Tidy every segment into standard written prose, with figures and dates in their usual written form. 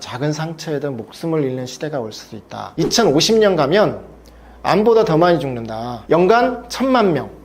작은 상처에도 목숨을 잃는 시대가 올 수도 있다. 2050년 가면 암보다 더 많이 죽는다. 연간 1000만 명.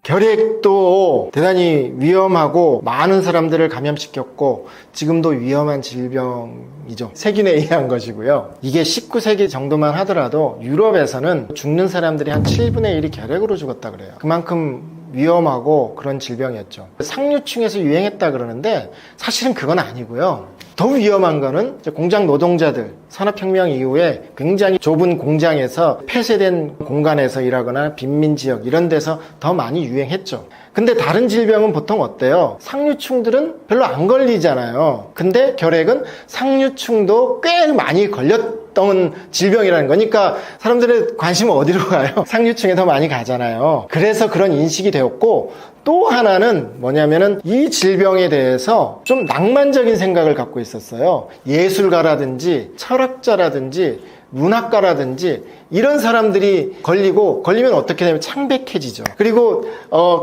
결핵도 대단히 위험하고 많은 사람들을 감염시켰고 지금도 위험한 질병이죠. 세균에 의한 것이고요. 이게 19세기 정도만 하더라도 유럽에서는 죽는 사람들이 한 7분의 1이 결핵으로 죽었다 그래요. 그만큼 위험하고 그런 질병이었죠. 상류층에서 유행했다 그러는데 사실은 그건 아니고요. 더 위험한 거는 공장 노동자들, 산업혁명 이후에 굉장히 좁은 공장에서 폐쇄된 공간에서 일하거나 빈민지역 이런 데서 더 많이 유행했죠. 근데 다른 질병은 보통 어때요? 상류층들은 별로 안 걸리잖아요. 근데 결핵은 상류층도 꽤 많이 걸렸던 질병이라는 거니까 사람들의 관심은 어디로 가요? 상류층에 더 많이 가잖아요. 그래서 그런 인식이 되었고, 또 하나는 뭐냐면은 이 질병에 대해서 좀 낭만적인 생각을 갖고 있었어요. 예술가라든지 철학자라든지 문학가라든지 이런 사람들이 걸리면 어떻게 되면 창백해지죠. 그리고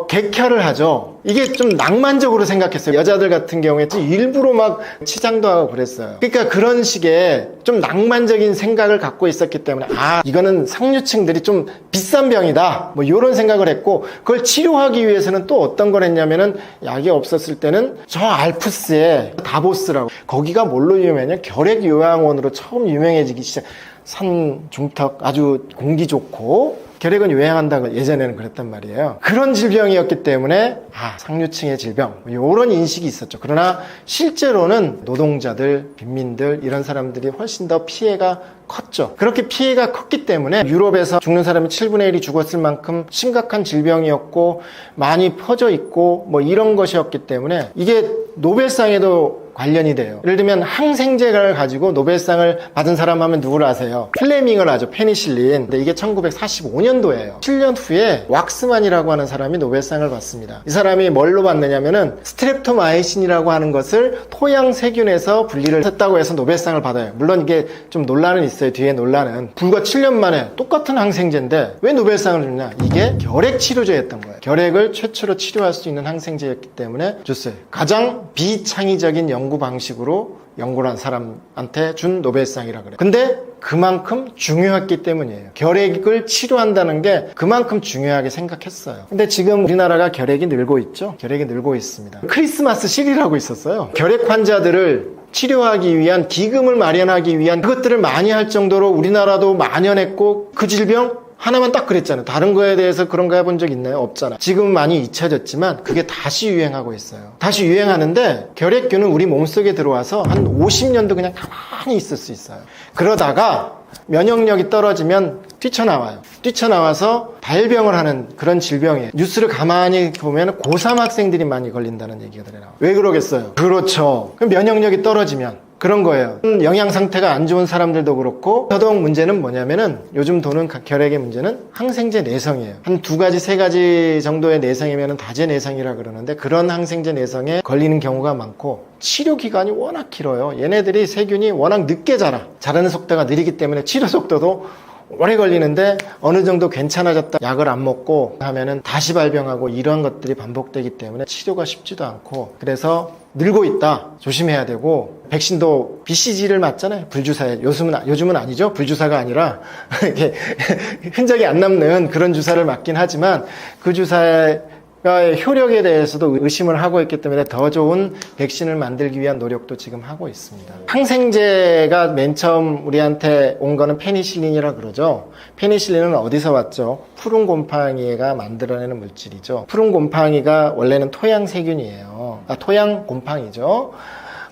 객혈을 하죠. 이게 좀 낭만적으로 생각했어요. 여자들 같은 경우에 일부러 막 치장도 하고 그랬어요. 그러니까 그런 식의 좀 낭만적인 생각을 갖고 있었기 때문에 이거는 상류층들이 좀 비싼 병이다 뭐 이런 생각을 했고, 그걸 치료하기 위해서는 또 어떤 걸 했냐면은 약이 없었을 때는 저 알프스의 다보스라고, 거기가 뭘로 유명했냐, 결핵요양원으로 처음 유명해지기 시작. 산 중턱 아주 공기 좋고 결핵은 유행한다고 예전에는 그랬단 말이에요. 그런 질병이었기 때문에 상류층의 질병 이런 인식이 있었죠. 그러나 실제로는 노동자들, 빈민들 이런 사람들이 훨씬 더 피해가 컸죠. 그렇게 피해가 컸기 때문에 유럽에서 죽는 사람이 7분의 1이 죽었을 만큼 심각한 질병이었고 많이 퍼져 있고 뭐 이런 것이었기 때문에 이게 노벨상에도 관련이 돼요. 예를 들면 항생제를 가지고 노벨상을 받은 사람 하면 누구를 아세요? 플레밍을 하죠. 페니실린. 근데 이게 1945년도예요. 7년 후에 왁스만이라고 하는 사람이 노벨상을 받습니다. 이 사람이 뭘로 받느냐면은 스트랩토마이신이라고 하는 것을 토양 세균에서 분리를 했다고 해서 노벨상을 받아요. 물론 이게 좀 논란은 있어요. 뒤에 논란은. 불과 7년 만에 똑같은 항생제인데 왜 노벨상을 줬냐? 이게 결핵 치료제였던 거예요. 결핵을 최초로 치료할 수 있는 항생제였기 때문에 줬어요. 가장 비창의적인 연구 방식으로 연구를 한 사람한테 준 노벨상이라 그래요. 근데 그만큼 중요했기 때문이에요. 결핵을 치료한다는 게 그만큼 중요하게 생각했어요. 근데 지금 우리나라가 결핵이 늘고 있죠. 결핵이 늘고 있습니다. 크리스마스 실이라고 있었어요. 결핵 환자들을 치료하기 위한 기금을 마련하기 위한 그것들을 많이 할 정도로 우리나라도 만연했고, 그 질병 하나만 딱 그랬잖아요. 다른 거에 대해서 그런 거 해본 적 있나요? 없잖아. 지금 많이 잊혀졌지만 그게 다시 유행하고 있어요. 다시 유행하는데 결핵균은 우리 몸속에 들어와서 한 50년도 그냥 가만히 있을 수 있어요. 그러다가 면역력이 떨어지면 뛰쳐나와요. 뛰쳐나와서 발병을 하는 그런 질병이에요. 뉴스를 가만히 보면 고3 학생들이 많이 걸린다는 얘기가 나와요. 왜 그러겠어요? 그렇죠. 그럼 면역력이 떨어지면 그런 거예요. 영양 상태가 안 좋은 사람들도 그렇고, 더더욱 문제는 뭐냐면은 요즘 도는 결핵의 문제는 항생제 내성이에요. 한 2가지, 3가지 정도의 내성이면은 다제 내성이라 그러는데, 그런 항생제 내성에 걸리는 경우가 많고, 치료 기간이 워낙 길어요. 얘네들이 세균이 워낙 늦게 자라는 속도가 느리기 때문에 치료 속도도 오래 걸리는데, 어느 정도 괜찮아졌다 약을 안 먹고 하면은 다시 발병하고 이런 것들이 반복되기 때문에 치료가 쉽지도 않고, 그래서 늘고 있다. 조심해야 되고, 백신도 BCG를 맞잖아요. 불주사에. 요즘은 아니죠. 불주사가 아니라 이렇게 흔적이 안 남는 그런 주사를 맞긴 하지만, 그 주사의 효력에 대해서도 의심을 하고 있기 때문에 더 좋은 백신을 만들기 위한 노력도 지금 하고 있습니다. 항생제가 맨 처음 우리한테 온 거는 페니실린이라 그러죠. 페니실린은 어디서 왔죠? 푸른 곰팡이가 만들어내는 물질이죠. 푸른 곰팡이가 원래는 토양 세균이에요. 토양 곰팡이죠.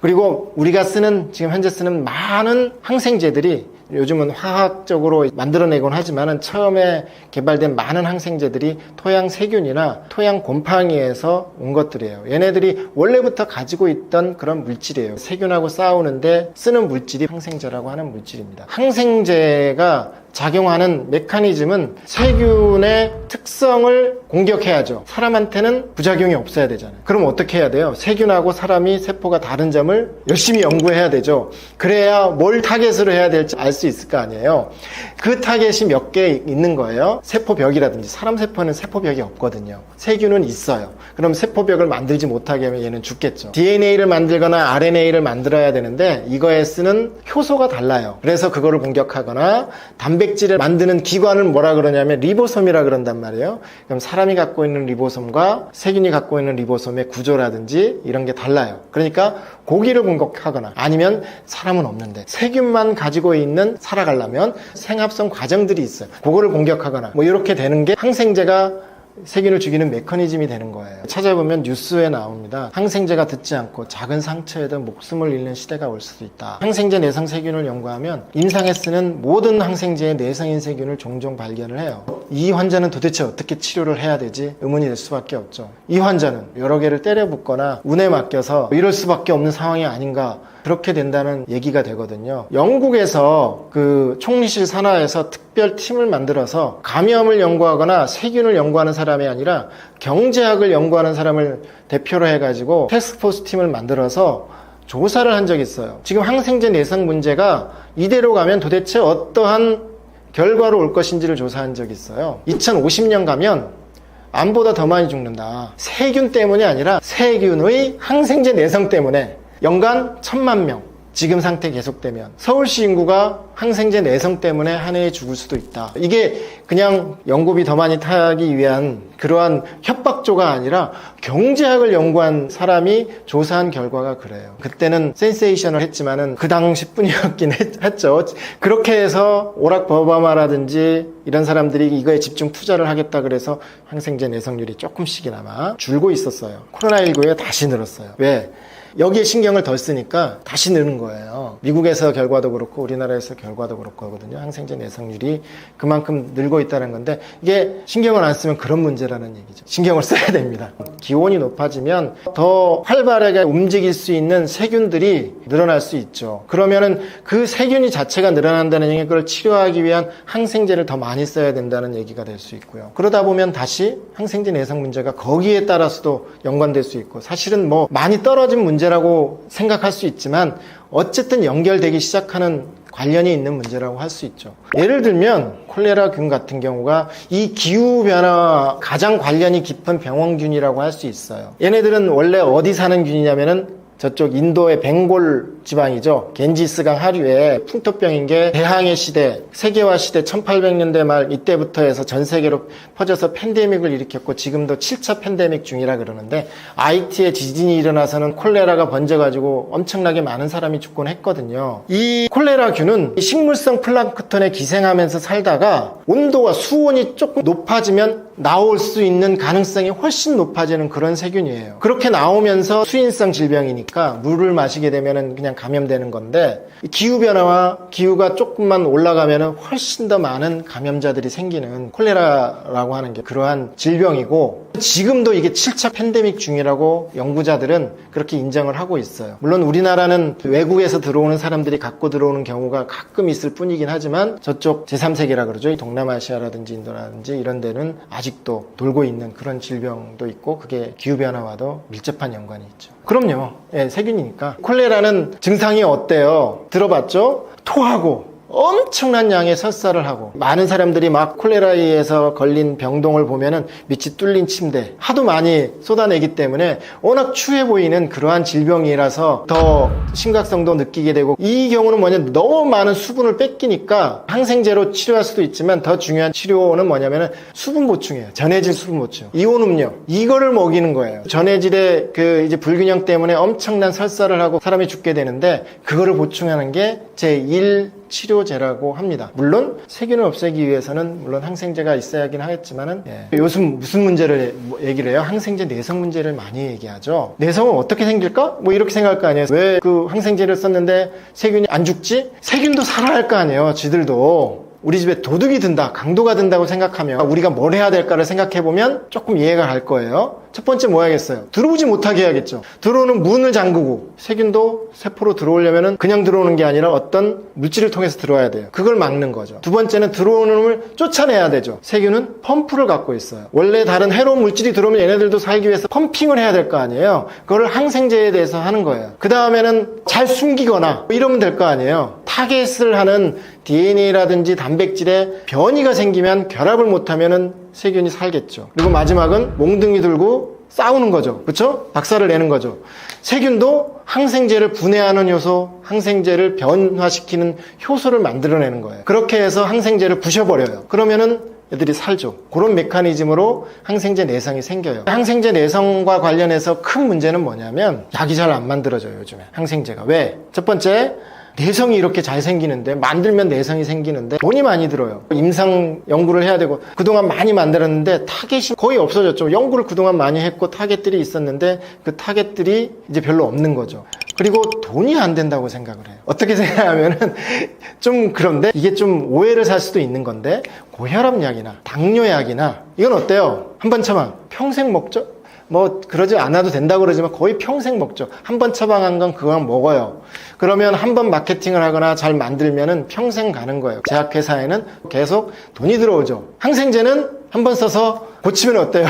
그리고 우리가 지금 현재 쓰는 많은 항생제들이 요즘은 화학적으로 만들어내곤 하지만은 처음에 개발된 많은 항생제들이 토양 세균이나 토양 곰팡이에서 온 것들이에요. 얘네들이 원래부터 가지고 있던 그런 물질이에요. 세균하고 싸우는데 쓰는 물질이 항생제라고 하는 물질입니다. 항생제가 작용하는 메커니즘은 세균의 특성을 공격해야죠. 사람한테는 부작용이 없어야 되잖아요. 그럼 어떻게 해야 돼요? 세균하고 사람이 세포가 다른 점을 열심히 연구해야 되죠. 그래야 뭘 타겟으로 해야 될지 알 수 있을 거 아니에요. 그 타겟이 몇 개 있는 거예요. 세포벽이라든지. 사람 세포는 세포벽이 없거든요. 세균은 있어요. 그럼 세포벽을 만들지 못하게 하면 얘는 죽겠죠. DNA를 만들거나 RNA를 만들어야 되는데 이거에 쓰는 효소가 달라요. 그래서 그거를 공격하거나, 단백질을 만드는 기관을 뭐라 그러냐면 리보솜이라 그런단 말이에요. 그럼 사람이 갖고 있는 리보솜과 세균이 갖고 있는 리보솜의 구조라든지 이런 게 달라요. 그러니까 고기를 공격하거나, 아니면 사람은 없는데 세균만 가지고 있는, 살아가려면 생합성 과정들이 있어요. 그거를 공격하거나 뭐 이렇게 되는 게 항생제가 세균을 죽이는 메커니즘이 되는 거예요. 찾아보면 뉴스에 나옵니다. 항생제가 듣지 않고 작은 상처에도 목숨을 잃는 시대가 올 수도 있다. 항생제 내성 세균을 연구하면 임상에 쓰는 모든 항생제의 내성인 세균을 종종 발견을 해요. 이 환자는 도대체 어떻게 치료를 해야 되지? 의문이 될 수밖에 없죠. 이 환자는 여러 개를 때려 붓거나 운에 맡겨서 이럴 수밖에 없는 상황이 아닌가, 그렇게 된다는 얘기가 되거든요. 영국에서 그 총리실 산하에서 특별 팀을 만들어서 감염을 연구하거나 세균을 연구하는 사람이 아니라 경제학을 연구하는 사람을 대표로 해가지고 태스크포스 팀을 만들어서 조사를 한 적이 있어요. 지금 항생제 내성 문제가 이대로 가면 도대체 어떠한 결과로 올 것인지를 조사한 적이 있어요. 2050년 가면 암보다 더 많이 죽는다. 세균 때문이 아니라 세균의 항생제 내성 때문에 연간 1000만 명, 지금 상태 계속되면 서울시 인구가 항생제 내성 때문에 한 해에 죽을 수도 있다. 이게 그냥 연고비 더 많이 타기 위한 그러한 협박조가 아니라 경제학을 연구한 사람이 조사한 결과가 그래요. 그때는 센세이션을 했지만은 그 당시뿐이었긴 했죠. 그렇게 해서 오락 버바마라든지 이런 사람들이 이거에 집중 투자를 하겠다 그래서 항생제 내성률이 조금씩이나마 줄고 있었어요. 코로나19에 다시 늘었어요. 왜? 여기에 신경을 덜 쓰니까 다시 느는 거예요. 미국에서 결과도 그렇고 우리나라에서 결과도 그렇거든요. 항생제 내성률이 그만큼 늘고 있다는 건데, 이게 신경을 안 쓰면 그런 문제라는 얘기죠. 신경을 써야 됩니다. 기온이 높아지면 더 활발하게 움직일 수 있는 세균들이 늘어날 수 있죠. 그러면은 그 세균이 자체가 늘어난다는 얘기는 그걸 치료하기 위한 항생제를 더 많이 써야 된다는 얘기가 될 수 있고요. 그러다 보면 다시 항생제 내성 문제가 거기에 따라서도 연관될 수 있고, 사실은 뭐 많이 떨어진 문제라고 생각할 수 있지만 어쨌든 연결되기 시작하는 관련이 있는 문제라고 할 수 있죠. 예를 들면 콜레라균 같은 경우가 이 기후변화와 가장 관련이 깊은 병원균이라고 할 수 있어요. 얘네들은 원래 어디 사는 균이냐면은 저쪽 인도의 벵골 지방이죠. 겐지스강 하류에 풍토병인 게 대항해 시대, 세계화 시대 1800년대 말 이때부터 해서 전 세계로 퍼져서 팬데믹을 일으켰고 지금도 7차 팬데믹 중이라 그러는데, 아이티에 지진이 일어나서는 콜레라가 번져가지고 엄청나게 많은 사람이 죽곤 했거든요. 이 콜레라균은 식물성 플랑크톤에 기생하면서 살다가 온도가 수온이 조금 높아지면 나올 수 있는 가능성이 훨씬 높아지는 그런 세균이에요. 그렇게 나오면서 수인성 질병이니까 물을 마시게 되면 그냥 감염되는 건데, 기후변화와 기후가 조금만 올라가면 훨씬 더 많은 감염자들이 생기는 콜레라라고 하는 게 그러한 질병이고, 지금도 이게 7차 팬데믹 중이라고 연구자들은 그렇게 인정을 하고 있어요. 물론 우리나라는 외국에서 들어오는 사람들이 갖고 들어오는 경우가 가끔 있을 뿐이긴 하지만 저쪽 제3세계라 그러죠. 동남아시아라든지 인도라든지 이런 데는 아직도 돌고 있는 그런 질병도 있고, 그게 기후변화와도 밀접한 연관이 있죠. 그럼요. 예, 세균이니까. 콜레라는 증상이 어때요? 들어봤죠? 토하고 엄청난 양의 설사를 하고, 많은 사람들이 막 콜레라에 의해서 걸린 병동을 보면은 밑이 뚫린 침대 하도 많이 쏟아내기 때문에 워낙 추해 보이는 그러한 질병이라서 더 심각성도 느끼게 되고, 이 경우는 뭐냐면 너무 많은 수분을 뺏기니까 항생제로 치료할 수도 있지만 더 중요한 치료는 뭐냐면은 수분 보충이에요. 전해질 수분 보충. 이온 음료. 이거를 먹이는 거예요. 전해질의 그 이제 불균형 때문에 엄청난 설사를 하고 사람이 죽게 되는데, 그거를 보충하는 게 제1 치료제라고 합니다. 물론 세균을 없애기 위해서는 물론 항생제가 있어야 하긴 하겠지만은, 요즘 무슨 문제를 얘기를 해요? 항생제 내성 문제를 많이 얘기하죠. 내성은 어떻게 생길까? 뭐 이렇게 생각할 거 아니에요. 왜 그 항생제를 썼는데 세균이 안 죽지? 세균도 살아야 할 거 아니에요. 지들도. 우리 집에 도둑이 든다, 강도가 든다고 생각하면 우리가 뭘 해야 될까를 생각해보면 조금 이해가 갈 거예요. 첫 번째 뭐 해야겠어요? 들어오지 못하게 해야겠죠. 들어오는 문을 잠그고, 세균도 세포로 들어오려면 그냥 들어오는 게 아니라 어떤 물질을 통해서 들어와야 돼요. 그걸 막는 거죠. 두 번째는 들어오는 놈을 쫓아내야 되죠. 세균은 펌프를 갖고 있어요. 원래 다른 해로운 물질이 들어오면 얘네들도 살기 위해서 펌핑을 해야 될 거 아니에요. 그걸 항생제에 대해서 하는 거예요. 그 다음에는 잘 숨기거나 이러면 될 거 아니에요. 타겟을 하는 DNA라든지 단백질에 변이가 생기면 결합을 못하면 세균이 살겠죠. 그리고 마지막은 몽둥이 들고 싸우는 거죠. 그렇죠? 박살을 내는 거죠. 세균도 항생제를 분해하는 효소, 항생제를 변화시키는 효소를 만들어내는 거예요. 그렇게 해서 항생제를 부셔버려요. 그러면은 애들이 살죠. 그런 메커니즘으로 항생제 내성이 생겨요. 항생제 내성과 관련해서 큰 문제는 뭐냐면 약이 잘 안 만들어져요, 요즘에. 항생제가. 왜? 첫 번째, 내성이 이렇게 잘 생기는데, 만들면 내성이 생기는데 돈이 많이 들어요. 임상 연구를 해야 되고, 그동안 많이 만들었는데 타겟이 거의 없어졌죠. 연구를 그동안 많이 했고 타겟들이 있었는데 그 타겟들이 이제 별로 없는 거죠. 그리고 돈이 안 된다고 생각을 해요. 어떻게 생각하면은 좀 그런데, 이게 좀 오해를 살 수도 있는 건데, 고혈압약이나 당뇨약이나 이건 어때요? 한 번 처방 평생 먹죠? 뭐 그러지 않아도 된다고 그러지만 거의 평생 먹죠. 한 번 처방한 건 그건 먹어요. 그러면 한 번 마케팅을 하거나 잘 만들면은 평생 가는 거예요. 제약회사에는 계속 돈이 들어오죠. 항생제는 한 번 써서 고치면 어때요?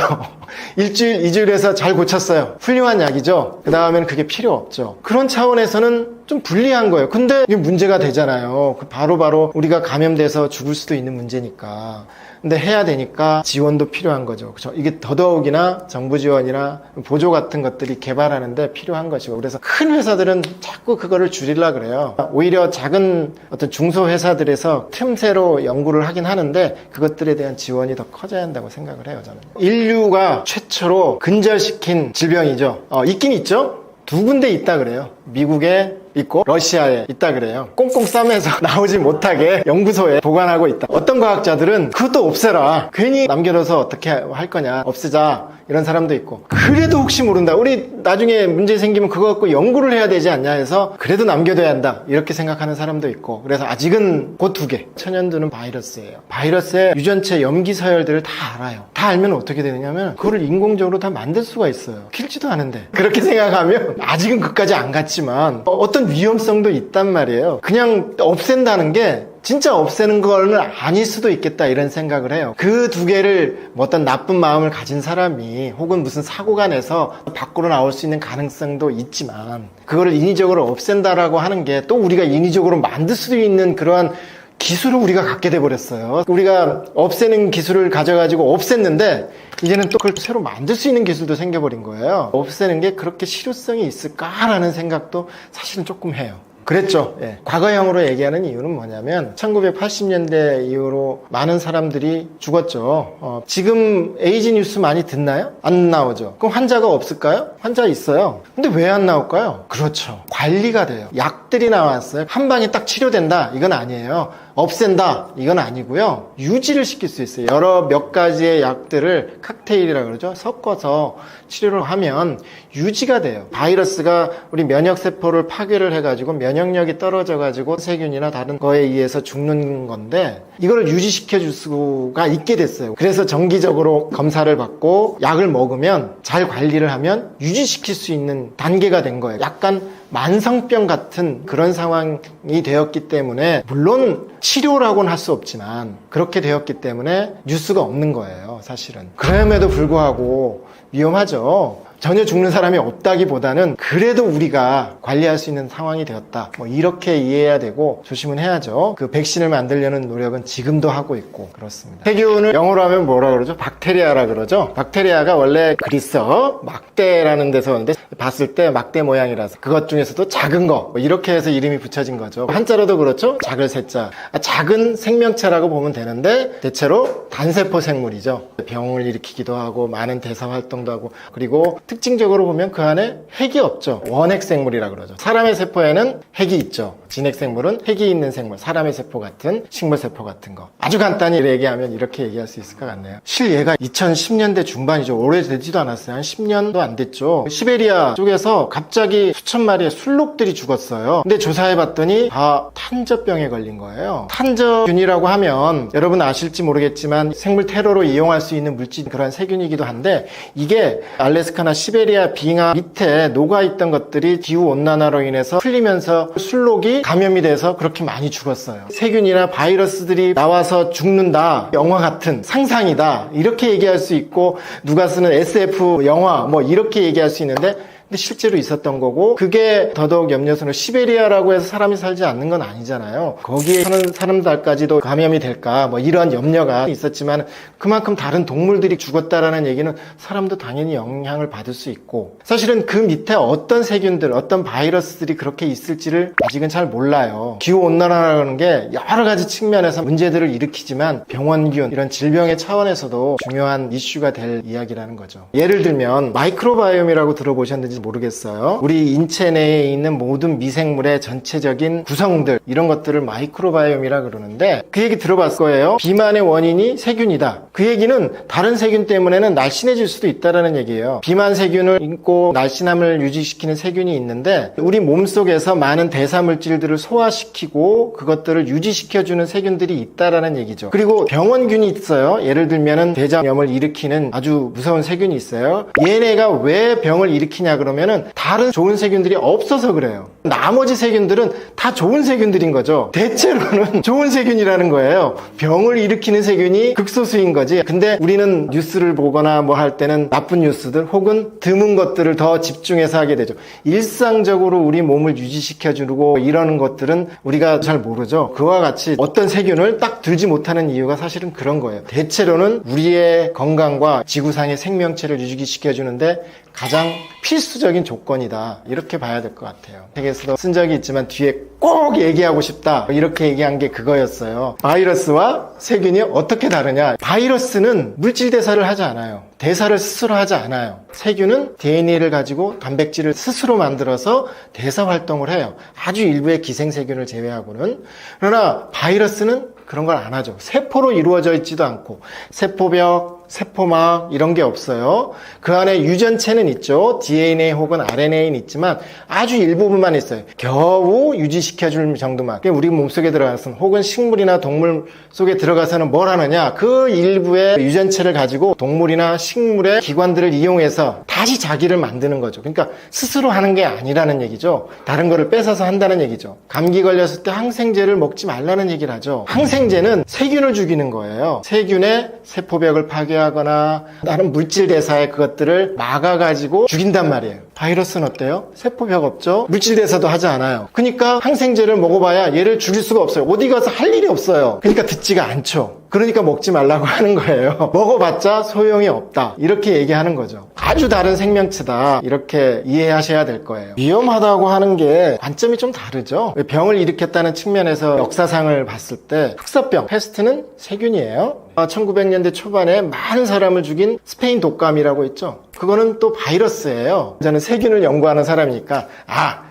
일주일, 2주일에서 잘 고쳤어요. 훌륭한 약이죠. 그 다음에는 그게 필요 없죠. 그런 차원에서는 좀 불리한 거예요. 근데 이게 문제가 되잖아요. 바로바로 우리가 감염돼서 죽을 수도 있는 문제니까. 근데 해야 되니까 지원도 필요한 거죠. 그렇죠? 이게 더더욱이나 정부 지원이나 보조 같은 것들이 개발하는데 필요한 것이고, 그래서 큰 회사들은 자꾸 그거를 줄이려고 그래요. 오히려 작은 어떤 중소 회사들에서 틈새로 연구를 하긴 하는데 그것들에 대한 지원이 더 커져야 한다고 생각을 해요, 저는. 인류가 최초로 근절시킨 질병이죠. 있긴 있죠. 두 군데 있다 그래요. 미국에 있고 러시아에 있다 그래요. 꽁꽁 싸매서 나오지 못하게 연구소에 보관하고 있다. 어떤 과학자들은 그것도 없애라, 괜히 남겨둬서 어떻게 할 거냐, 없애자, 이런 사람도 있고, 그래도 혹시 모른다, 우리 나중에 문제 생기면 그거 갖고 연구를 해야 되지 않냐 해서 그래도 남겨둬야 한다, 이렇게 생각하는 사람도 있고. 그래서 아직은 그 두 개. 천연두는 바이러스예요. 바이러스의 유전체 염기 서열들을 다 알아요. 다 알면 어떻게 되느냐면 그거를 인공적으로 다 만들 수가 있어요. 킬지도 않은데. 그렇게 생각하면 아직은 그까지 안 갔지만 어떤 위험성도 있단 말이에요. 그냥 없앤다는 게 진짜 없애는 거는 아닐 수도 있겠다, 이런 생각을 해요. 그 두 개를 뭐 어떤 나쁜 마음을 가진 사람이 혹은 무슨 사고가 내서 밖으로 나올 수 있는 가능성도 있지만, 그거를 인위적으로 없앤다라고 하는 게 또 우리가 인위적으로 만들 수 있는 그러한 기술을 우리가 갖게 돼 버렸어요. 우리가 없애는 기술을 가져가지고 없앴는데 이제는 또 그걸 새로 만들 수 있는 기술도 생겨버린 거예요. 없애는 게 그렇게 실효성이 있을까라는 생각도 사실은 조금 해요. 그랬죠. 예. 과거형으로 얘기하는 이유는 뭐냐면 1980년대 이후로 많은 사람들이 죽었죠. 지금 에이즈 뉴스 많이 듣나요? 안 나오죠. 그럼 환자가 없을까요? 환자 있어요. 근데 왜 안 나올까요? 그렇죠. 관리가 돼요. 약들이 나왔어요. 한 방에 딱 치료된다, 이건 아니에요. 없앤다, 이건 아니고요. 유지를 시킬 수 있어요. 여러 몇 가지의 약들을 칵테일이라고 그러죠. 섞어서 치료를 하면 유지가 돼요. 바이러스가 우리 면역세포를 파괴를 해가지고 면역력이 떨어져가지고 세균이나 다른 거에 의해서 죽는 건데, 이걸 유지시켜 줄 수가 있게 됐어요. 그래서 정기적으로 검사를 받고 약을 먹으면, 잘 관리를 하면 유지시킬 수 있는 단계가 된 거예요. 약간 만성병 같은 그런 상황이 되었기 때문에, 물론 치료라고는 할 수 없지만 그렇게 되었기 때문에 뉴스가 없는 거예요, 사실은. 그럼에도 불구하고 위험하죠. 전혀 죽는 사람이 없다기보다는 그래도 우리가 관리할 수 있는 상황이 되었다, 뭐 이렇게 이해해야 되고 조심은 해야죠. 그 백신을 만들려는 노력은 지금도 하고 있고 그렇습니다. 세균을 영어로 하면 뭐라 그러죠? 박테리아라 그러죠. 박테리아가 원래 그리스어 막대라는 데서 오는데, 봤을 때 막대 모양이라서 그것 중에서도 작은 거, 뭐 이렇게 해서 이름이 붙여진 거죠. 한자로도 그렇죠. 작을 세자, 작은 생명체라고 보면 되는데 대체로 단세포 생물이죠. 병을 일으키기도 하고 많은 대사 활동도 하고, 그리고 특징적으로 보면 그 안에 핵이 없죠. 원핵생물이라 그러죠. 사람의 세포에는 핵이 있죠. 진핵생물은 핵이 있는 생물, 사람의 세포 같은 식물세포 같은 거. 아주 간단히 얘기하면 이렇게 얘기할 수 있을 것 같네요. 실얘가 2010년대 중반이죠. 오래되지도 않았어요. 한 10년도 안 됐죠. 시베리아 쪽에서 갑자기 수천 마리의 술록들이 죽었어요. 근데 조사해봤더니 다 탄저병에 걸린 거예요. 탄저균이라고 하면 여러분 아실지 모르겠지만 생물 테러로 이용할 수 있는 물질, 그런 세균이기도 한데, 이게 알래스카나 시베리아 빙하 밑에 녹아있던 것들이 기후온난화로 인해서 풀리면서 술록이 감염이 돼서 그렇게 많이 죽었어요. 세균이나 바이러스들이 나와서 죽는다, 영화 같은 상상이다, 이렇게 얘기할 수 있고, 누가 쓰는 SF 영화 뭐 이렇게 얘기할 수 있는데, 근데 실제로 있었던 거고, 그게 더더욱 염려스러운, 시베리아라고 해서 사람이 살지 않는 건 아니잖아요. 거기에 사는 사람들까지도 감염이 될까, 뭐 이런 염려가 있었지만, 그만큼 다른 동물들이 죽었다라는 얘기는 사람도 당연히 영향을 받을 수 있고, 사실은 그 밑에 어떤 세균들, 어떤 바이러스들이 그렇게 있을지를 아직은 잘 몰라요. 기후온난화라는 게 여러 가지 측면에서 문제들을 일으키지만 병원균, 이런 질병의 차원에서도 중요한 이슈가 될 이야기라는 거죠. 예를 들면 마이크로바이옴이라고 들어보셨는지 모르겠어요. 우리 인체 내에 있는 모든 미생물의 전체적인 구성들, 이런 것들을 마이크로바이옴이라 그러는데, 그 얘기 들어봤을 거예요. 비만의 원인이 세균이다. 그 얘기는 다른 세균 때문에는 날씬해질 수도 있다는 얘기예요. 비만 세균을 입고 날씬함을 유지시키는 세균이 있는데, 우리 몸속에서 많은 대사물질들을 소화시키고 그것들을 유지시켜주는 세균들이 있다라는 얘기죠. 그리고 병원균이 있어요. 예를 들면은 대장염을 일으키는 아주 무서운 세균이 있어요. 얘네가 왜 병을 일으키냐 그러면은 다른 좋은 세균들이 없어서 그래요. 나머지 세균들은 다 좋은 세균들인 거죠. 대체로는 좋은 세균이라는 거예요. 병을 일으키는 세균이 극소수인 거지. 근데 우리는 뉴스를 보거나 뭐 할 때는 나쁜 뉴스들 혹은 드문 것들을 더 집중해서 하게 되죠. 일상적으로 우리 몸을 유지시켜주고 이러는 것들은 우리가 잘 모르죠. 그와 같이 어떤 세균을 딱 들지 못하는 이유가 사실은 그런 거예요. 대체로는 우리의 건강과 지구상의 생명체를 유지시켜주는데 가장 필수적인 조건이다, 이렇게 봐야 될 것 같아요. 책에서도 쓴 적이 있지만 뒤에 꼭 얘기하고 싶다, 이렇게 얘기한 게 그거였어요. 바이러스와 세균이 어떻게 다르냐. 바이러스는 물질 대사를 하지 않아요. 대사를 스스로 하지 않아요. 세균은 DNA를 가지고 단백질을 스스로 만들어서 대사 활동을 해요. 아주 일부의 기생세균을 제외하고는. 그러나 바이러스는 그런 걸 안 하죠. 세포로 이루어져 있지도 않고, 세포벽, 세포막 이런 게 없어요. 그 안에 유전체는 있죠. DNA 혹은 RNA는 있지만 아주 일부분만 있어요. 겨우 유지시켜줄 정도만. 우리 몸속에 들어가서는, 혹은 식물이나 동물 속에 들어가서는 뭘 하느냐, 그 일부의 유전체를 가지고 동물이나 식물의 기관들을 이용해서 다시 자기를 만드는 거죠. 그러니까 스스로 하는 게 아니라는 얘기죠. 다른 거를 뺏어서 한다는 얘기죠. 감기 걸렸을 때 항생제를 먹지 말라는 얘기를 하죠. 항생제는 세균을 죽이는 거예요. 세균의 세포벽을 파괴하거나 다른 물질 대사의 그것들을 막아가지고 죽인단 말이에요. 바이러스는 어때요? 세포벽 없죠? 물질 대사도 하지 않아요. 그러니까 항생제를 먹어봐야 얘를 죽일 수가 없어요. 어디 가서 할 일이 없어요. 그러니까 듣지가 않죠. 그러니까 먹지 말라고 하는 거예요. 먹어봤자 소용이 없다, 이렇게 얘기하는 거죠. 아주 다른 생명체다, 이렇게 이해하셔야 될 거예요. 위험하다고 하는 게 관점이 좀 다르죠. 병을 일으켰다는 측면에서 역사상을 봤을 때 흑사병, 패스트는 세균이에요. 1900년대 초반에 많은 사람을 죽인 스페인 독감이라고 있죠. 그거는 또 바이러스예요. 저는 세균을 연구하는 사람이니까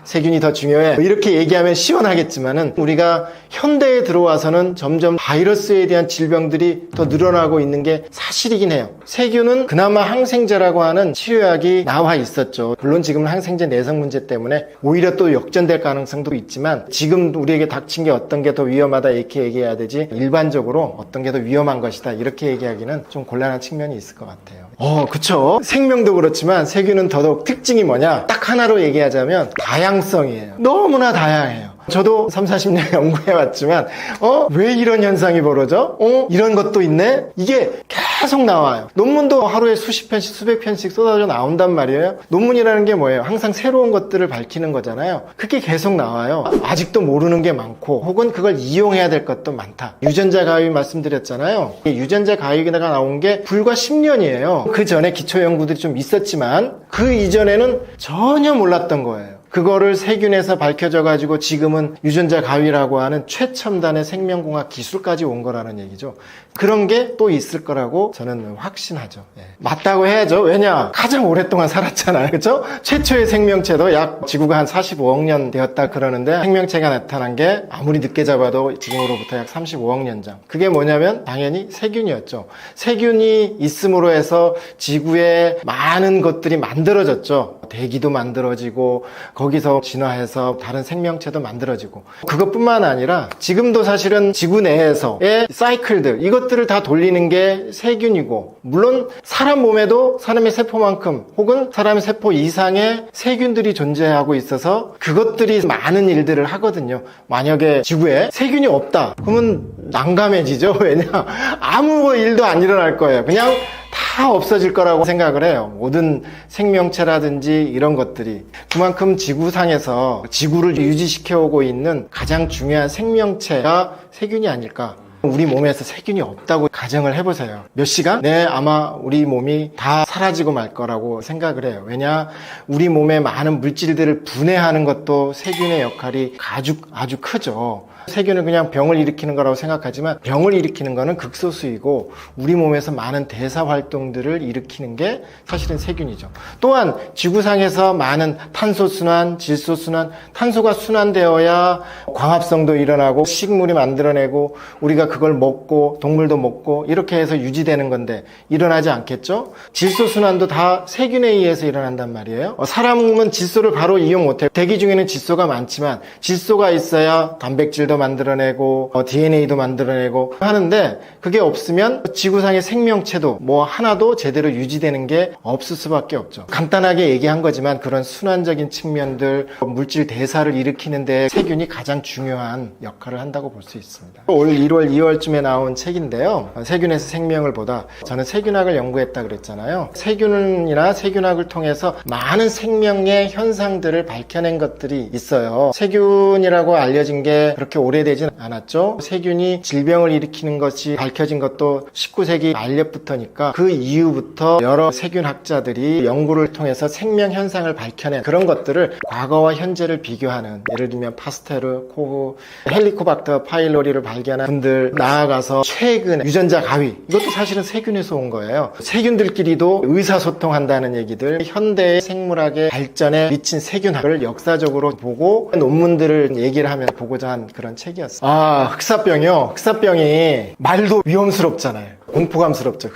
세균이 더 중요해, 이렇게 얘기하면 시원하겠지만은, 우리가 현대에 들어와서는 점점 바이러스에 대한 질병들이 더 늘어나고 있는 게 사실이긴 해요. 세균은 그나마 항생제라고 하는 치료약이 나와 있었죠. 물론 지금은 항생제 내성 문제 때문에 오히려 또 역전될 가능성도 있지만, 지금 우리에게 닥친 게 어떤 게 더 위험하다 이렇게 얘기해야 되지, 일반적으로 어떤 게 더 위험한 것이다 이렇게 얘기하기는 좀 곤란한 측면이 있을 것 같아요. 그쵸. 생명도 그렇지만 세균은 더더욱 특징이 뭐냐, 딱 하나로 얘기하자면 다양성이에요. 너무나 다양해요. 저도 30-40년 연구해왔지만 왜 이런 현상이 벌어져? 이런 것도 있네? 이게 계속 나와요. 논문도 하루에 수십 편씩 수백 편씩 쏟아져 나온단 말이에요. 논문이라는 게 뭐예요? 항상 새로운 것들을 밝히는 거잖아요. 그게 계속 나와요. 아직도 모르는 게 많고, 혹은 그걸 이용해야 될 것도 많다. 유전자 가위비 말씀드렸잖아요. 유전자 가위비가 나온 게 불과 10년이에요. 그 전에 기초 연구들이 좀 있었지만 그 이전에는 전혀 몰랐던 거예요. 그거를 세균에서 밝혀져가지고 지금은 유전자 가위라고 하는 최첨단의 생명공학 기술까지 온 거라는 얘기죠. 그런 게 또 있을 거라고 저는 확신하죠. 예. 맞다고 해야죠. 왜냐? 가장 오랫동안 살았잖아요. 그렇죠? 최초의 생명체도 약 지구가 한 45억 년 되었다 그러는데 생명체가 나타난 게 아무리 늦게 잡아도 지금으로부터 약 35억 년 전. 그게 뭐냐면 당연히 세균이었죠. 세균이 있음으로 해서 지구에 많은 것들이 만들어졌죠. 대기도 만들어지고 거기서 진화해서 다른 생명체도 만들어지고 그것뿐만 아니라 지금도 사실은 지구 내에서의 사이클들 이것들을 다 돌리는 게 세균이고 물론 사람 몸에도 사람의 세포만큼 혹은 사람의 세포 이상의 세균들이 존재하고 있어서 그것들이 많은 일들을 하거든요. 만약에 지구에 세균이 없다 그러면 난감해지죠. 왜냐? 아무 일도 안 일어날 거예요. 그냥 다 없어질 거라고 생각을 해요. 모든 생명체라든지 이런 것들이. 그만큼 지구상에서 지구를 유지시켜오고 있는 가장 중요한 생명체가 세균이 아닐까. 우리 몸에서 세균이 없다고 가정을 해보세요. 몇 시간? 네, 아마 우리 몸이 다 사라지고 말 거라고 생각을 해요. 왜냐? 우리 몸에 많은 물질들을 분해하는 것도 세균의 역할이 아주 크죠. 세균은 그냥 병을 일으키는 거라고 생각하지만 병을 일으키는 거는 극소수이고 우리 몸에서 많은 대사 활동들을 일으키는 게 사실은 세균이죠. 또한 지구상에서 많은 탄소순환, 질소순환, 탄소가 순환되어야 광합성도 일어나고 식물이 만들어내고 우리가 그걸 먹고 동물도 먹고 이렇게 해서 유지되는 건데 일어나지 않겠죠? 질소순환도 다 세균에 의해서 일어난단 말이에요. 사람은 질소를 바로 이용 못해요. 대기 중에는 질소가 많지만 질소가 있어야 단백질도 만들어내고 DNA도 만들어내고 하는데 그게 없으면 지구상의 생명체도 뭐 하나도 제대로 유지되는 게 없을 수밖에 없죠. 간단하게 얘기한 거지만 그런 순환적인 측면들 물질 대사를 일으키는 데 세균이 가장 중요한 역할을 한다고 볼 수 있습니다. 올 1월, 2월쯤에 나온 책인데요. 세균에서 생명을 보다 저는 세균학을 연구했다 그랬잖아요. 세균이나 세균학을 통해서 많은 생명의 현상들을 밝혀낸 것들이 있어요. 세균이라고 알려진 게 그렇게 오래되진 않았죠. 세균이 질병을 일으키는 것이 밝혀진 것도 19세기 말년부터니까 그 이후부터 여러 세균학자들이 연구를 통해서 생명 현상을 밝혀낸 그런 것들을 과거와 현재를 비교하는 예를 들면 파스테르, 코후, 헬리코박터 파일로리를 발견한 분들 나아가서 최근에 유전자 가위 이것도 사실은 세균에서 온 거예요. 세균들끼리도 의사소통한다는 얘기들 현대의 생물학의 발전에 미친 세균학을 역사적으로 보고 논문들을 얘기를 하면 보고자 한 그런 책이었어요. 흑사병이요. 흑사병이 말도 위험스럽잖아요. 공포감스럽죠.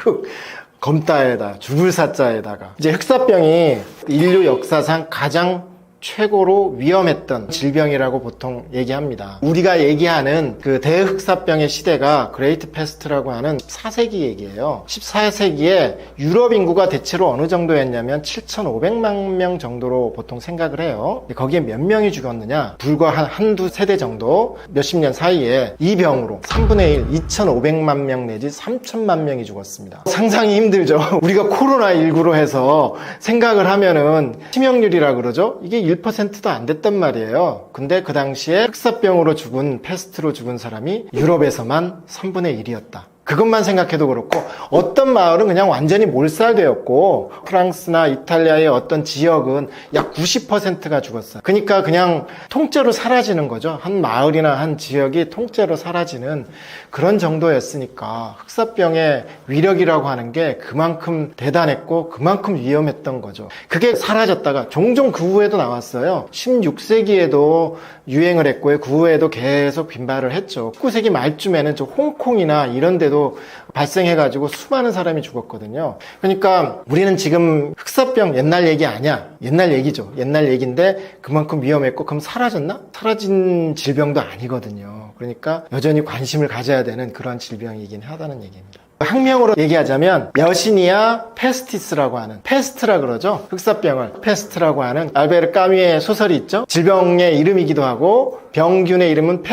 검다에다 죽을 사자에다가 이제 흑사병이 인류 역사상 가장 최고로 위험했던 질병이라고 보통 얘기합니다. 우리가 얘기하는 그 대흑사병의 시대가 그레이트 패스트라고 하는 14세기 얘기예요. 14세기에 유럽 인구가 대체로 어느 정도였냐면 7,500만 명 정도로 보통 생각을 해요. 거기에 몇 명이 죽었느냐? 불과 한두 세대 정도 몇십 년 사이에 이 병으로 3분의 1, 2,500만 명 내지 3,000만 명이 죽었습니다. 상상이 힘들죠. 우리가 코로나19로 해서 생각을 하면은 치명률이라 그러죠. 이게 1%도 안 됐단 말이에요. 근데 그 당시에 흑사병으로 죽은 패스트로 죽은 사람이 유럽에서만 3분의 1이었다. 그것만 생각해도 그렇고 어떤 마을은 그냥 완전히 몰살되었고 프랑스나 이탈리아의 어떤 지역은 약 90%가 죽었어요. 그러니까 그냥 통째로 사라지는 거죠. 한 마을이나 한 지역이 통째로 사라지는 그런 정도였으니까 흑사병의 위력이라고 하는 게 그만큼 대단했고 그만큼 위험했던 거죠. 그게 사라졌다가 종종 그 후에도 나왔어요. 16세기에도 유행을 했고요. 그 후에도 계속 빈발을 했죠. 19세기 말쯤에는 저 홍콩이나 이런 데도 발생해가지고 수많은 사람이 죽었거든요. 그러니까 우리는 지금 흑사병 옛날 얘기 아니야. 옛날 얘기죠. 옛날 얘기인데 그만큼 위험했고 그럼 사라졌나? 사라진 질병도 아니거든요. 그러니까 여전히 관심을 가져야 되는 그런 질병이긴 하다는 얘기입니다. 학명으로 얘기하자면 여시니아 페스티스라고 하는 페스트라 그러죠. 흑사병을 페스트라고 하는 알베르 까뮈의 소설이 있죠. 질병의 이름이기도 하고 병균의 이름은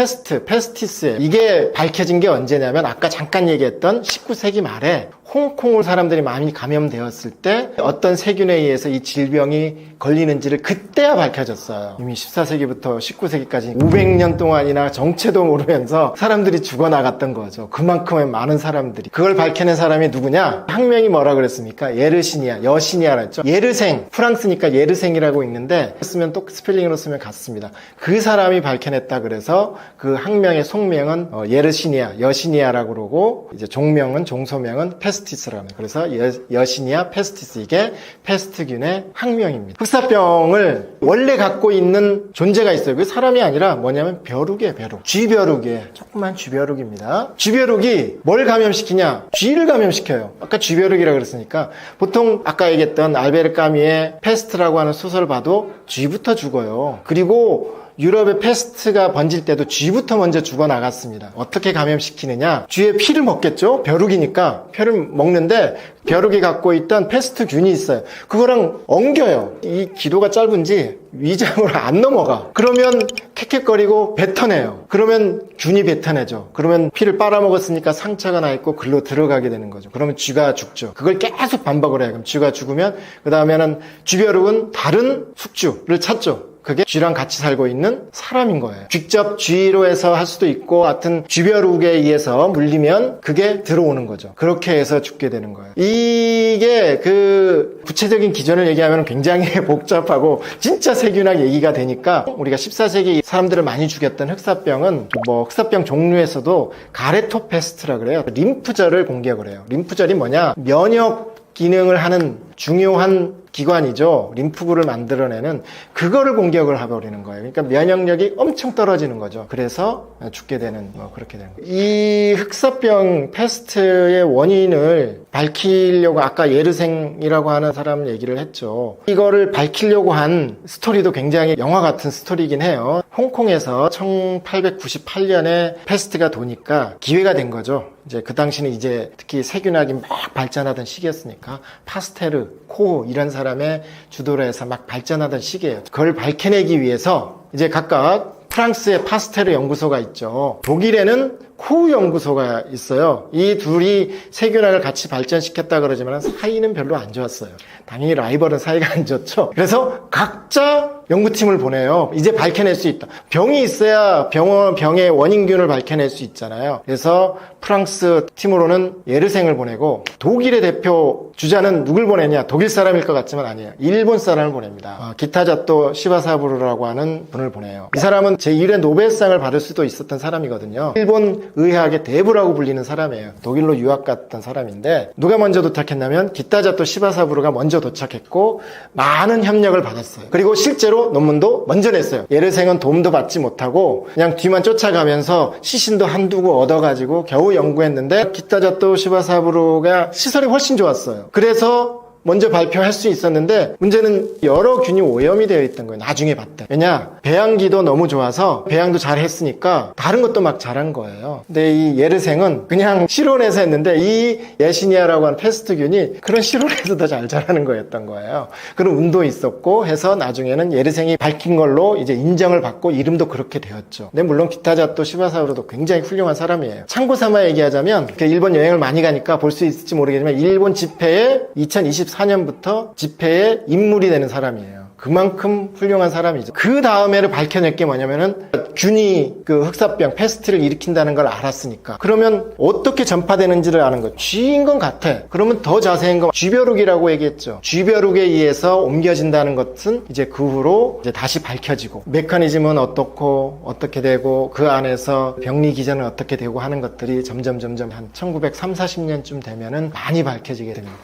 페스티스예요. 이게 밝혀진 게 언제냐면 아까 잠깐 얘기했던 19세기 말에 홍콩을 사람들이 많이 감염되었을 때 어떤 세균에 의해서 이 질병이 걸리는지를 그때야 밝혀졌어요. 이미 14세기부터 19세기까지 500년 동안이나 정체도 모르면서 사람들이 죽어나갔던 거죠. 그만큼의 많은 사람들이. 그걸 밝혀낸 사람이 누구냐? 학명이 뭐라 그랬습니까? 예르시니아, 여시니아라 했죠. 예르생, 프랑스니까 예르생이라고 읽는데 쓰면 또 스펠링으로 쓰면 같습니다. 그 사람이 밝혀냈다 그래서 그 학명의 속명은 예르시니아, 여시니아라고 그러고 이제 종명은 종소명은 페스티스라고 합니다. 그래서 여시니아 페스티스, 이게 페스트균의 학명입니다. 흑사병을 원래 갖고 있는 존재가 있어요. 그 사람이 아니라 뭐냐면 벼룩이에요. 벼룩. 쥐벼룩이에요. 조그만 쥐벼룩입니다. 쥐벼룩이 뭘 감염시키냐? 쥐를 감염시켜요. 아까 쥐벼룩이라고 그랬으니까 보통 아까 얘기했던 알베르 까미의 페스트라고 하는 소설을 봐도 쥐부터 죽어요. 그리고 유럽의 페스트가 번질 때도 쥐부터 먼저 죽어나갔습니다. 어떻게 감염시키느냐? 쥐의 피를 먹겠죠? 벼룩이니까 피를 먹는데 벼룩이 갖고 있던 페스트균이 있어요. 그거랑 엉겨요. 이 기도가 짧은지 위장으로 안 넘어가. 그러면 캑캑거리고 뱉어내요. 그러면 균이 뱉어내죠. 그러면 피를 빨아먹었으니까 상처가 나 있고 글로 들어가게 되는 거죠. 그러면 쥐가 죽죠. 그걸 계속 반복을 해요. 그럼 쥐가 죽으면 그 다음에는 쥐벼룩은 다른 숙주를 찾죠. 그게 쥐랑 같이 살고 있는 사람인 거예요. 직접 쥐로 해서 할 수도 있고 하여튼 쥐벼룩에 의해서 물리면 그게 들어오는 거죠. 그렇게 해서 죽게 되는 거예요. 이게 그 구체적인 기전을 얘기하면 굉장히 복잡하고 진짜 세균학 얘기가 되니까 우리가 14세기 사람들을 많이 죽였던 흑사병은 흑사병 종류에서도 가레토페스트라 그래요. 림프절을 공격을 해요. 림프절이 뭐냐? 면역 기능을 하는 중요한 기관이죠. 림프구를 만들어내는 그거를 공격을 해버리는 거예요. 그러니까 면역력이 엄청 떨어지는 거죠. 그래서 죽게 되는 그렇게 되는 거예요. 이 흑사병 페스트의 원인을 밝히려고 아까 예르생이라고 하는 사람 얘기를 했죠. 이거를 밝히려고 한 스토리도 굉장히 영화 같은 스토리이긴 해요. 홍콩에서 1898년에 페스트가 도니까 기회가 된 거죠. 이제 그 당시는 이제 특히 세균학이 막 발전하던 시기였으니까 파스테르, 코흐 이런 사람의 주도로 해서 막 발전하던 시기예요. 그걸 밝혀내기 위해서 이제 각각 프랑스에 파스테르 연구소가 있죠. 독일에는 코흐 연구소가 있어요. 이 둘이 세균학을 같이 발전시켰다 그러지만 사이는 별로 안 좋았어요. 당연히 라이벌은 사이가 안 좋죠. 그래서 각자 연구팀을 보내요. 이제 밝혀낼 수 있다. 병이 있어야 병의 원인균을 밝혀낼 수 있잖아요. 그래서 프랑스 팀으로는 예르생을 보내고 독일의 대표 주자는 누굴 보내냐? 독일 사람일 것 같지만 아니에요. 일본 사람을 보냅니다. 기타자토 시바사부르라고 하는 분을 보내요. 이 사람은 제1회 노벨상을 받을 수도 있었던 사람이거든요. 일본 의학의 대부라고 불리는 사람이에요. 독일로 유학 갔던 사람인데 누가 먼저 도착했냐면 기타자토 시바사부르가 먼저 도착했고 많은 협력을 받았어요. 그리고 실제로 논문도 먼저 냈어요. 예르생은 도움도 받지 못하고 그냥 뒤만 쫓아가면서 시신도 한두고 얻어가지고 겨우 연구했는데 기타자토 시바사부르가 시설이 훨씬 좋았어요. 그래서 먼저 발표할 수 있었는데 문제는 여러 균이 오염이 되어 있던 거예요. 나중에 봤대. 왜냐? 배양기도 너무 좋아서 배양도 잘 했으니까 다른 것도 막 잘한 거예요. 근데 이 예르생은 그냥 실온에서 했는데 이 예시니아라고 하는 페스트균이 그런 실온에서 더 잘 자라는 거였던 거예요. 그런 운도 있었고 해서 나중에는 예르생이 밝힌 걸로 이제 인정을 받고 이름도 그렇게 되었죠. 근데 물론 기타자토 시바사부르도 굉장히 훌륭한 사람이에요. 참고 삼아 얘기하자면 일본 여행을 많이 가니까 볼 수 있을지 모르겠지만 일본 집회에 2024년부터 집회에 인물이 되는 사람이에요. 그만큼 훌륭한 사람이죠. 그 다음에를 밝혀낼 게 뭐냐면은 균이 그 흑사병, 페스트를 일으킨다는 걸 알았으니까. 그러면 어떻게 전파되는지를 아는 거예요. 쥐인 건 같아. 그러면 더 자세한 건 쥐벼룩이라고 얘기했죠. 쥐벼룩에 의해서 옮겨진다는 것은 이제 그 후로 이제 다시 밝혀지고 메커니즘은 어떻고 어떻게 되고 그 안에서 병리 기전은 어떻게 되고 하는 것들이 점점 한 1930~40년쯤 되면은 많이 밝혀지게 됩니다.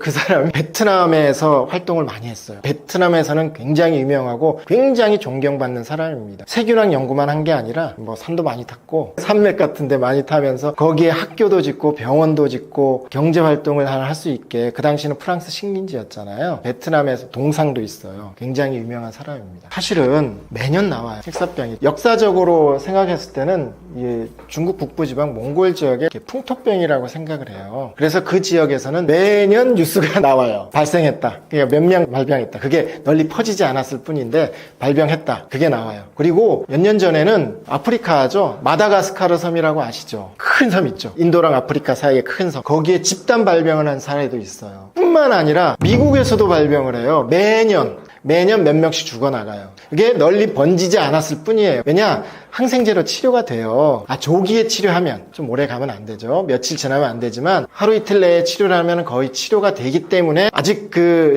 그 사람이 베트남에서 활동을 많이 했어요. 베트남에서는 굉장히 유명하고 굉장히 존경받는 사람입니다. 세균학 연구만 한 게 아니라 산도 많이 탔고 산맥 같은 데 많이 타면서 거기에 학교도 짓고 병원도 짓고 경제활동을 할 수 있게, 그 당시는 프랑스 식민지였잖아요. 베트남에서 동상도 있어요. 굉장히 유명한 사람입니다. 사실은 매년 나와요. 흑사병이. 역사적으로 생각했을 때는 이 중국 북부지방 몽골 지역에 풍토병이라고 생각을 해요. 그래서 그 지역에서는 매년 뉴스가 나와요. 발생했다. 그러니까 몇 명 발병했다. 그게 널리 퍼지지 않았을 뿐인데 발병했다. 그게 나와요. 그리고 몇 년 전에는 아프리카죠. 마다가스카르 섬이라고 아시죠? 큰 섬 있죠. 인도랑 아프리카 사이에 큰 섬. 거기에 집단 발병을 한 사례도 있어요. 뿐만 아니라 미국에서도 발병을 해요. 매년 몇 명씩 죽어나가요. 이게 널리 번지지 않았을 뿐이에요. 왜냐? 항생제로 치료가 돼요. 조기에 치료하면 좀 오래 가면 안 되죠. 며칠 지나면 안 되지만 하루 이틀 내에 치료를 하면 거의 치료가 되기 때문에 아직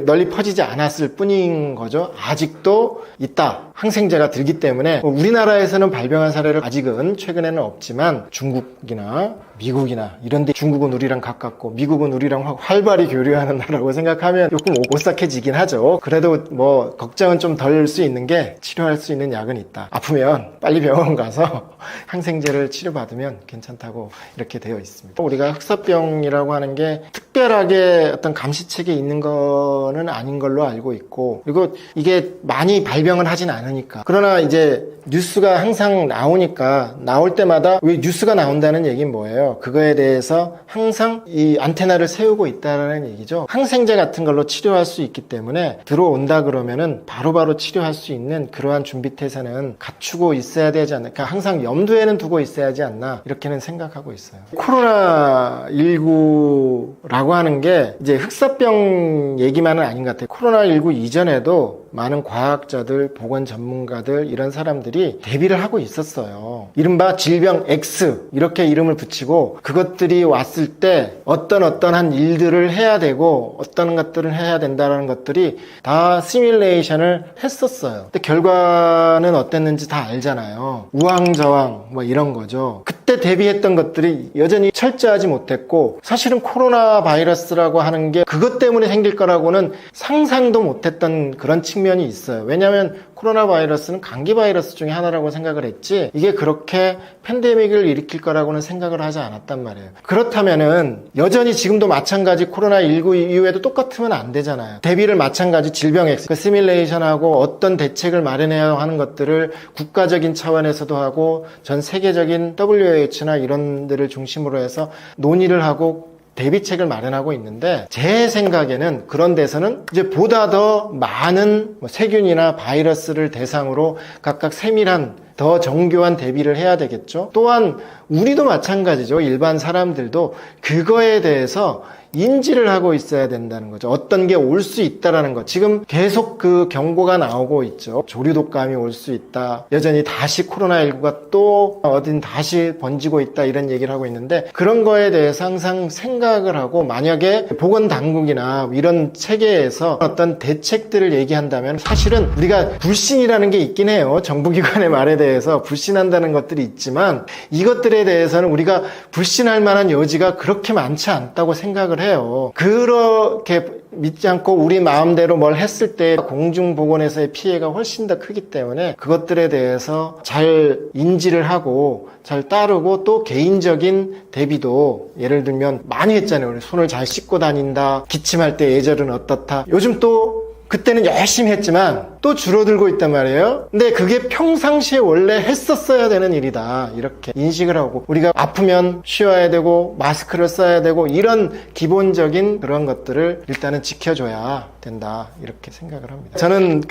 널리 퍼지지 않았을 뿐인 거죠. 아직도 있다. 항생제가 들기 때문에 우리나라에서는 발병한 사례를 아직은 최근에는 없지만 중국이나 미국이나 이런데 중국은 우리랑 가깝고 미국은 우리랑 활발히 교류하는 나라라고 생각하면 조금 오싹해지긴 하죠. 그래도 뭐 걱정은 좀 덜 수 있는 게 치료할 수 있는 약은 있다. 아프면 빨리 병원 가서 항생제를 치료받으면 괜찮다고 이렇게 되어 있습니다. 우리가 흑사병이라고 하는 게 특별하게 어떤 감시책이 있는 거는 아닌 걸로 알고 있고, 그리고 이게 많이 발병을 하진 않으니까. 그러나 이제 뉴스가 항상 나오니까 나올 때마다 왜 뉴스가 나온다는 얘기는 뭐예요? 그거에 대해서 항상 이 안테나를 세우고 있다는 얘기죠. 항생제 같은 걸로 치료할 수 있기 때문에 들어온다 그러면은 바로바로 치료할 수 있는 그러한 준비태세는 갖추고 있어야 되지 않을까. 항상 염두에는 두고 있어야 하지 않나 이렇게는 생각하고 있어요. 코로나19라고 하는 게 이제 흑사병 얘기만은 아닌 것 같아요. 코로나19 이전에도 많은 과학자들, 보건 전문가들 이런 사람들이 대비를 하고 있었어요. 이른바 질병 X 이렇게 이름을 붙이고 그것들이 왔을 때 어떤 일들을 해야 되고 어떤 것들을 해야 된다는 것들이 다 시뮬레이션을 했었어요. 근데 결과는 어땠는지 다 알잖아요. 우왕좌왕 뭐 이런 거죠. 그때 대비했던 것들이 여전히 철저하지 못했고, 사실은 코로나 바이러스라고 하는 게 그것 때문에 생길 거라고는 상상도 못했던 그런 측면이 있어요. 왜냐하면 코로나 바이러스는 감기 바이러스 중에 하나라고 생각을 했지 이게 그렇게 팬데믹을 일으킬 거라고는 생각을 하지 않았단 말이에요. 그렇다면은 여전히 지금도 마찬가지 코로나19 이후에도 똑같으면 안 되잖아요. 대비를 마찬가지 질병 X, 그 시뮬레이션하고 어떤 대책을 마련해야 하는 것들을 국가적인 차원에서도 하고 전 세계적인 WHO나 이런 데를 중심으로 해서 논의를 하고 대비책을 마련하고 있는데, 제 생각에는 그런 데서는 이제 보다 더 많은 세균이나 바이러스를 대상으로 각각 세밀한 더 정교한 대비를 해야 되겠죠. 또한 우리도 마찬가지죠. 일반 사람들도 그거에 대해서 인지를 하고 있어야 된다는 거죠. 어떤 게 올 수 있다라는 거. 지금 계속 그 경고가 나오고 있죠. 조류독감이 올 수 있다. 여전히 다시 코로나19가 또 어딘 다시 번지고 있다. 이런 얘기를 하고 있는데, 그런 거에 대해서 항상 생각을 하고, 만약에 보건당국이나 이런 체계에서 어떤 대책들을 얘기한다면 사실은 우리가 불신이라는 게 있긴 해요. 정부기관의 말에 대해서 불신한다는 것들이 있지만 이것들에 대해서는 우리가 불신할 만한 여지가 그렇게 많지 않다고 생각을 해요. 그렇게 믿지 않고 우리 마음대로 뭘 했을 때 공중보건에서의 피해가 훨씬 더 크기 때문에 그것들에 대해서 잘 인지를 하고 잘 따르고, 또 개인적인 대비도 예를 들면 많이 했잖아요. 우리 손을 잘 씻고 다닌다, 기침할 때 예절은 어떻다. 요즘 또 그때는 열심히 했지만 또 줄어들고 있단 말이에요. 근데 그게 평상시에 원래 했었어야 되는 일이다, 이렇게 인식을 하고, 우리가 아프면 쉬어야 되고 마스크를 써야 되고 이런 기본적인 그런 것들을 일단은 지켜줘야 된다, 이렇게 생각을 합니다. 저는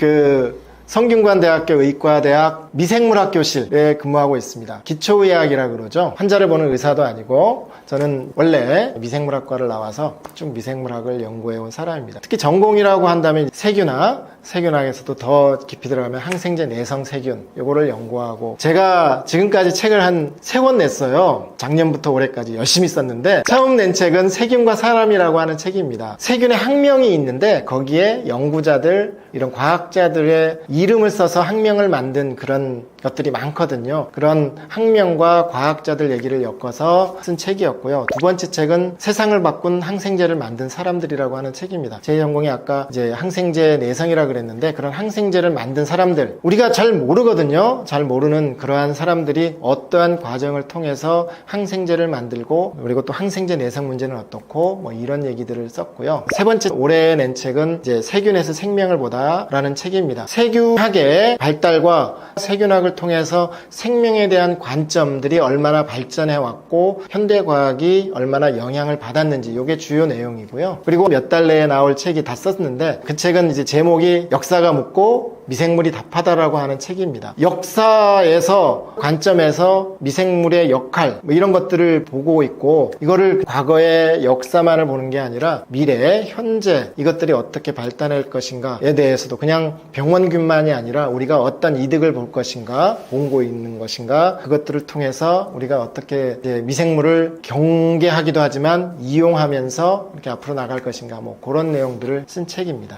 성균관대학교 의과대학 미생물학교실에 근무하고 있습니다. 기초의학이라 그러죠. 환자를 보는 의사도 아니고, 저는 원래 미생물학과를 나와서 쭉 미생물학을 연구해온 사람입니다. 특히 전공이라고 한다면 세균학에서도 더 깊이 들어가면 항생제 내성 세균, 요거를 연구하고, 제가 지금까지 책을 한 3권 냈어요. 작년부터 올해까지 열심히 썼는데, 처음 낸 책은 세균과 사람이라고 하는 책입니다. 세균의 학명이 있는데 거기에 연구자들, 이런 과학자들의 이름을 써서 학명을 만든 그런 것들이 많거든요. 그런 학명과 과학자들 얘기를 엮어서 쓴 책이었고요. 두 번째 책은 세상을 바꾼 항생제를 만든 사람들이라고 하는 책입니다. 제 전공이 아까 이제 항생제 내성이라 그랬는데, 그런 항생제를 만든 사람들, 우리가 잘 모르거든요. 잘 모르는 그러한 사람들이 어떠한 과정을 통해서 항생제를 만들고, 그리고 또 항생제 내성 문제는 어떻고, 뭐 이런 얘기들을 썼고요. 세 번째 올해 낸 책은 이제 세균에서 생명을 보다라는 책입니다. 세균 인류학의 발달과 세균학을 통해서 생명에 대한 관점들이 얼마나 발전해 왔고 현대과학이 얼마나 영향을 받았는지 이게 주요 내용이고요. 그리고 몇 달 내에 나올 책이 다 썼는데 그 책은 이제 제목이 역사가 묻고 미생물이 답하다라고 하는 책입니다. 역사에서 관점에서 미생물의 역할 뭐 이런 것들을 보고 있고 이거를 과거의 역사만을 보는 게 아니라 미래, 현재 이것들이 어떻게 발달할 것인가에 대해서도 그냥 병원균만이 아니라 우리가 어떤 이득을 볼 것인가, 본고 있는 것인가 그것들을 통해서 우리가 어떻게 이제 미생물을 경계하기도 하지만 이용하면서 이렇게 앞으로 나갈 것인가 뭐 그런 내용들을 쓴 책입니다.